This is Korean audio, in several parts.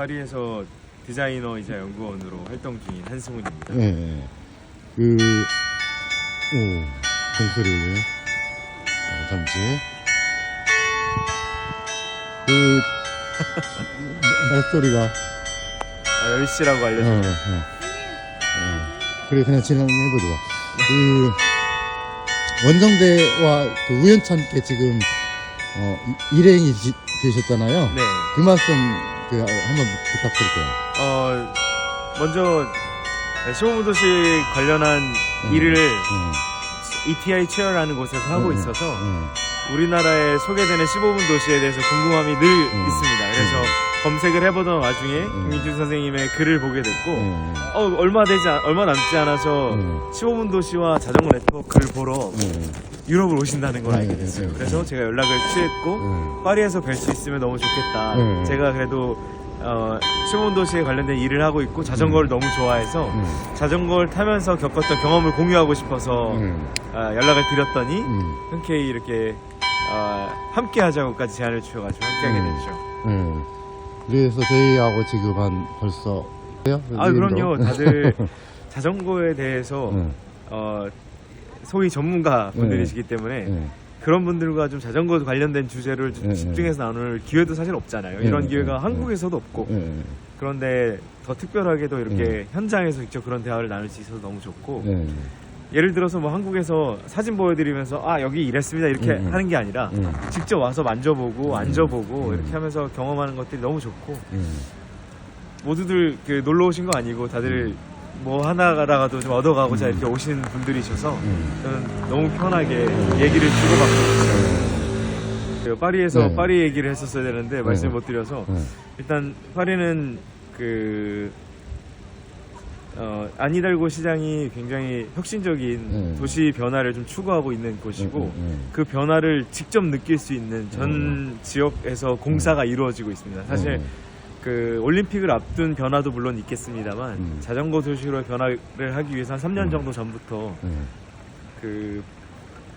파리에서 디자이너이자 연구원으로 활동 중인 한승훈입니다. 네. 종소리 울려요. 잠시. 말소리가. 열시라고 알려줘요. 그래, 그냥 진행해보죠. 원정대와 우연찮게 지금, 일행이 되셨잖아요. 네. 그 말씀, 한번 부탁드릴게요. 먼저, 시범도시 관련한 일을 ETI 체어라는 곳에서 하고 있어서 우리나라에 소개되는 15분 도시에 대해서 궁금함이 늘 있습니다. 그래서 검색을 해보던 와중에 김민준 선생님의 글을 보게 됐고 얼마 남지 않아서 15분 도시와 자전거 네트워크를 보러 유럽을 오신다는 걸 알게 됐어요. 그래서 제가 연락을 취했고 파리에서 뵐 수 있으면 너무 좋겠다. 제가 그래도 15분 도시에 관련된 일을 하고 있고 자전거를 너무 좋아해서 자전거를 타면서 겪었던 경험을 공유하고 싶어서 연락을 드렸더니 흔쾌히 이렇게 함께 하자고까지 제안을 주셔가지고 함께 하게 됐죠. 그래서 저희하고 지금 벌써 그럼요. 다들 자전거에 대해서 소위 전문가 분들이시기 때문에 그런 분들과 좀 자전거 관련된 주제를 집중해서 나눌 기회도 사실 없잖아요. 이런 기회가 한국에서도 없고 그런데 더 특별하게도 이렇게 현장에서 직접 그런 대화를 나눌 수 있어서 너무 좋고 예를 들어서 뭐 한국에서 사진 보여드리면서 여기 이랬습니다 이렇게 하는 게 아니라 직접 와서 만져보고 앉아보고 이렇게 하면서 경험하는 것들이 너무 좋고 모두들 놀러 오신 거 아니고 다들 뭐 하나라도 좀 얻어가고자 이렇게 오시는 분들이셔서 저는 너무 편하게 얘기를 주고받고 있어요. 파리에서 파리 얘기를 했었어야 되는데 말씀을 못 드려서 일단 파리는 안히달고 시장이 굉장히 혁신적인 도시 변화를 좀 추구하고 있는 곳이고 그 변화를 직접 느낄 수 있는 전 지역에서 공사가 이루어지고 있습니다. 사실 올림픽을 앞둔 변화도 물론 있겠습니다만 자전거 도시로 변화를 하기 위해서 한 3년 정도 전부터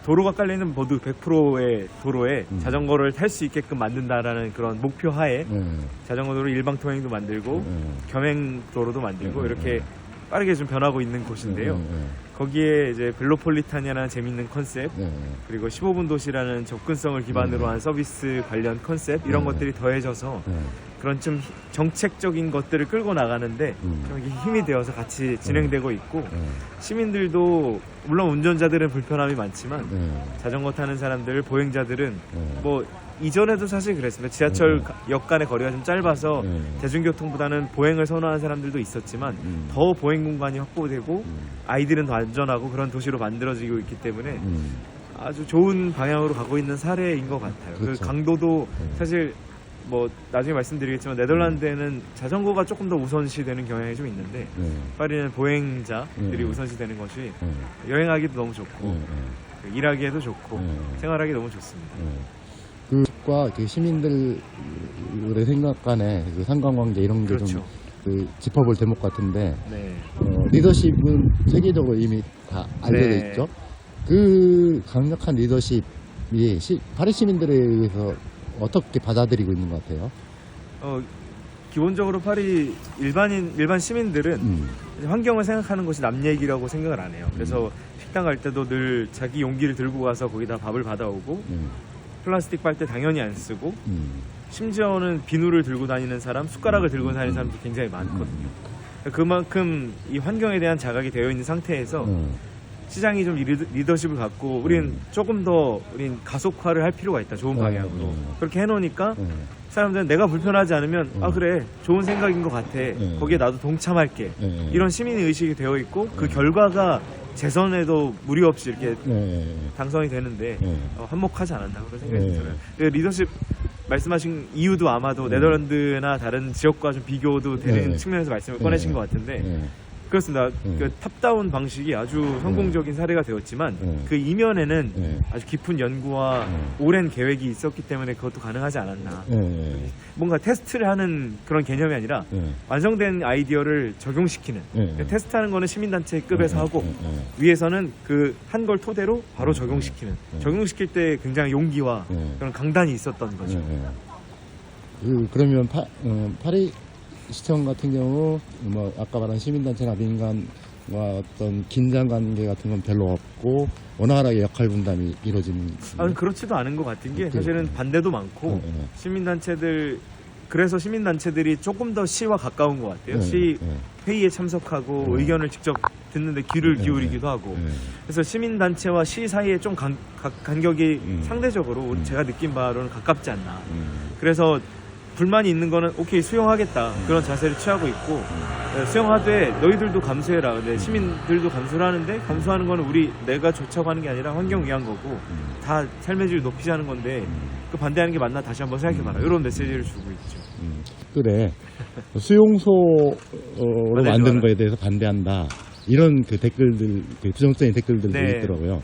도로가 깔려있는 모두 100%의 도로에 자전거를 탈 수 있게끔 만든다라는 그런 목표 하에 자전거 도로 일방통행도 만들고 겸행 도로도 만들고 이렇게 빠르게 좀 변하고 있는 곳인데요. 거기에 이제 벨로폴리타냐라는 재밌는 컨셉 그리고 15분 도시라는 접근성을 기반으로 한 서비스 관련 컨셉 이런 것들이 더해져서 그런 좀 정책적인 것들을 끌고 나가는데 좀 힘이 되어서 같이 진행되고 있고 시민들도 물론 운전자들은 불편함이 많지만 자전거 타는 사람들, 보행자들은 뭐 이전에도 사실 그랬습니다. 지하철역 간의 거리가 좀 짧아서 대중교통보다는 보행을 선호하는 사람들도 있었지만 더 보행 공간이 확보되고 아이들은 더 안전하고 그런 도시로 만들어지고 있기 때문에 아주 좋은 방향으로 가고 있는 사례인 것 같아요. 그렇죠. 그 강도도 사실 뭐 나중에 말씀드리겠지만 네덜란드에는 자전거가 조금 더 우선시되는 경향이 좀 있는데 파리는 보행자들이 우선시되는 것이 여행하기도 너무 좋고 일하기에도 좋고 생활하기 너무 좋습니다. 그과 시민들의 생각 간의 상관관계 이런 게 좀 짚어볼 대목 같은데 리더십은 세계적으로 이미 다 알려져 있죠. 그 강력한 리더십이 파리 시민들에 의해서 어떻게 받아들이고 있는 것 같아요? 기본적으로 파리 일반 시민들은 환경을 생각하는 것이 남 얘기라고 생각을 안 해요. 그래서 식당 갈 때도 늘 자기 용기를 들고 가서 거기다 밥을 받아오고 플라스틱 빨대 당연히 안 쓰고 심지어는 비누를 들고 다니는 사람, 숟가락을 들고 다니는 사람도 굉장히 많거든요. 그만큼 이 환경에 대한 자각이 되어 있는 상태에서 시장이 좀 리더십을 갖고 우린 조금 더 가속화를 할 필요가 있다. 좋은 방향으로. 그렇게 해놓으니까 사람들은 내가 불편하지 않으면 그래 좋은 생각인 것 같아. 거기에 나도 동참할게. 이런 시민의 의식이 되어 있고 그 결과가 재선에도 무리 없이 이렇게 당선이 되는데 한몫하지 않았나 그런 생각이 들어요. 리더십 말씀하신 이유도 아마도 네덜란드나 다른 지역과 좀 비교도 되는 측면에서 말씀을 꺼내신 것 같은데 그렇습니다. 그 탑다운 방식이 아주 성공적인 사례가 되었지만 그 이면에는 아주 깊은 연구와 오랜 계획이 있었기 때문에 그것도 가능하지 않았나. 뭔가 테스트를 하는 그런 개념이 아니라 완성된 아이디어를 적용시키는 테스트하는 거는 시민단체급에서 하고 위에서는 그 한 걸 토대로 바로 적용시키는 적용시킬 때 굉장히 용기와 그런 강단이 있었던 거죠. 그러면 파리 시청 같은 경우 뭐 아까 말한 시민단체나 민간과 어떤 긴장 관계 같은 건 별로 없고 원활하게 역할 분담이 이루어지는. 그렇지도 않은 것 같은 게 어때요? 사실은 반대도 많고 시민단체들 그래서 시민단체들이 조금 더 시와 가까운 것 같아요. 시 회의에 참석하고 의견을 직접 듣는데 귀를 기울이기도 하고 그래서 시민단체와 시 사이에 좀 간격이 상대적으로 제가 느낀 바로는 가깝지 않나. 그래서 불만이 있는 거는 오케이 수용하겠다 그런 자세를 취하고 있고 수용하되 너희들도 감수해라. 근데 시민들도 감수를 하는데 감수하는 거는 내가 좋자고 하는 게 아니라 환경 위한 거고 다 삶의 질을 높이자는 건데 그 반대하는 게 맞나 다시 한번 생각해봐라. 이런 메시지를 주고 있죠. 그래 수용소로 만드는 좋아라. 거에 대해서 반대한다 이런 그 댓글들, 그 부정적인 댓글들도 네. 있더라고요.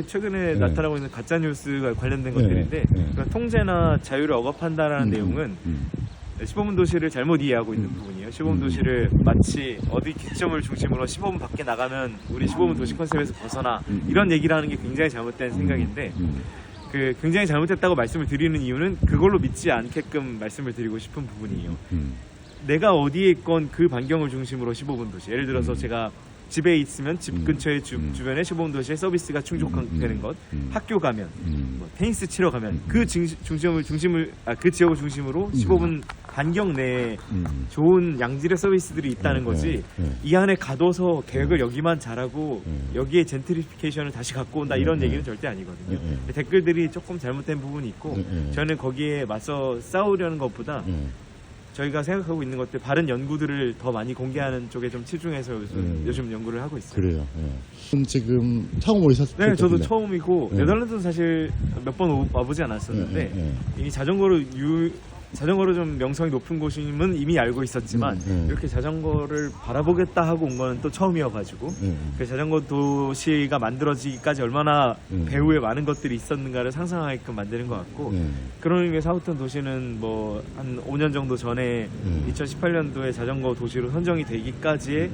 최근에 네. 나타나고 있는 가짜 뉴스가 관련된 것들인데 그러니까 통제나 자유를 억압한다라는 내용은 시범 도시를 잘못 이해하고 있는 부분이에요. 시범 도시를 마치 어디 기점을 중심으로 시범 밖에 나가면 우리 시범 도시 컨셉에서 벗어나 이런 얘기를 하는 게 굉장히 잘못된 생각인데 굉장히 잘못됐다고 말씀을 드리는 이유는 그걸로 믿지 않게끔 말씀을 드리고 싶은 부분이에요. 내가 어디에 있건 그 반경을 중심으로 시범 도시. 예를 들어서 제가 집에 있으면 집 근처에 주변에 시범 도시의 서비스가 충족되는 것, 학교 가면, 뭐 테니스 치러 가면 그 그 지역을 중심으로 15분 반경 내에 좋은 양질의 서비스들이 있다는 거지. 이 안에 가둬서 계획을 여기만 잘하고 여기에 젠트리피케이션을 다시 갖고 온다 이런 얘기는 절대 아니거든요. 댓글들이 조금 잘못된 부분이 있고 저는 거기에 맞서 싸우려는 것보다 저희가 생각하고 있는 것들 바른 연구들을 더 많이 공개하는 쪽에 좀 치중해서 요즘 연구를 하고 있어요. 그래요. 지금 처음 오셨을 때? 네, 저도 처음이고 네덜란드도 사실 몇 번 와보지 않았었는데 이미 자전거로 좀 명성이 높은 곳임은 이미 알고 있었지만 이렇게 자전거를 바라보겠다 하고 온 거는 또 처음이어가지고 그 자전거 도시가 만들어지기까지 얼마나 배후에 많은 것들이 있었는가를 상상하게끔 만드는 것 같고 그런 의미에서 하우튼 도시는 뭐 한 5년 정도 전에 2018년도에 자전거 도시로 선정이 되기까지의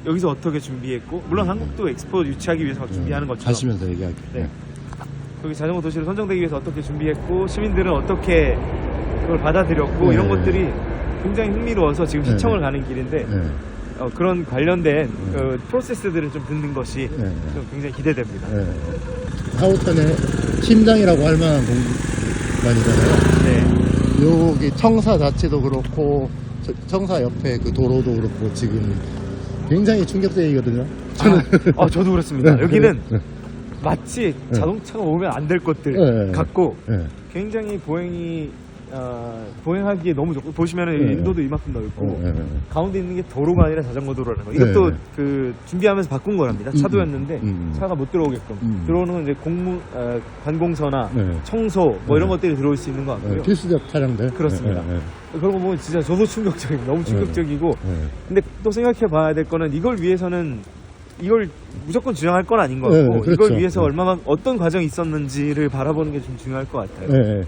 여기서 어떻게 준비했고 물론 한국도 엑스포 유치하기 위해서 막 준비하는 것처럼 가시면서 얘기할게요. 네. 여기 자전거 도시로 선정되기 위해서 어떻게 준비했고 시민들은 어떻게 그걸 받아들였고 이런 것들이 굉장히 흥미로워서 지금 시청을 가는 길인데 그런 관련된 프로세스들을 좀 듣는 것이 좀 굉장히 기대됩니다. 하우턴의 심장이라고 할 만한 공간이잖아요. 네. 여기 청사 자체도 그렇고 청사 옆에 그 도로도 그렇고 지금 굉장히 충격적이거든요. 저도 그렇습니다. 여기는 마치 자동차가 오면 안 될 것들 같고 굉장히 보행하기에 너무 좋고 보시면은 인도도 이만큼 넓고 가운데 있는 게 도로가 아니라 자전거 도로라는 거. 이것도 그 준비하면서 바꾼 거랍니다. 차도였는데 차가 못 들어오게끔 들어오는 건 이제 관공서나 청소 뭐 이런 것들이 들어올 수 있는 것 같고요. 필수적 차량들. 그렇습니다. 그런 거 보면 진짜 저도 충격적이고 너무 충격적이고 근데 또 생각해 봐야 될 거는 이걸 위해서는 이걸 무조건 주장할 건 아닌 것 같고 그렇죠. 이걸 위해서 얼마나 어떤 과정이 있었는지를 바라보는 게 좀 중요할 것 같아요.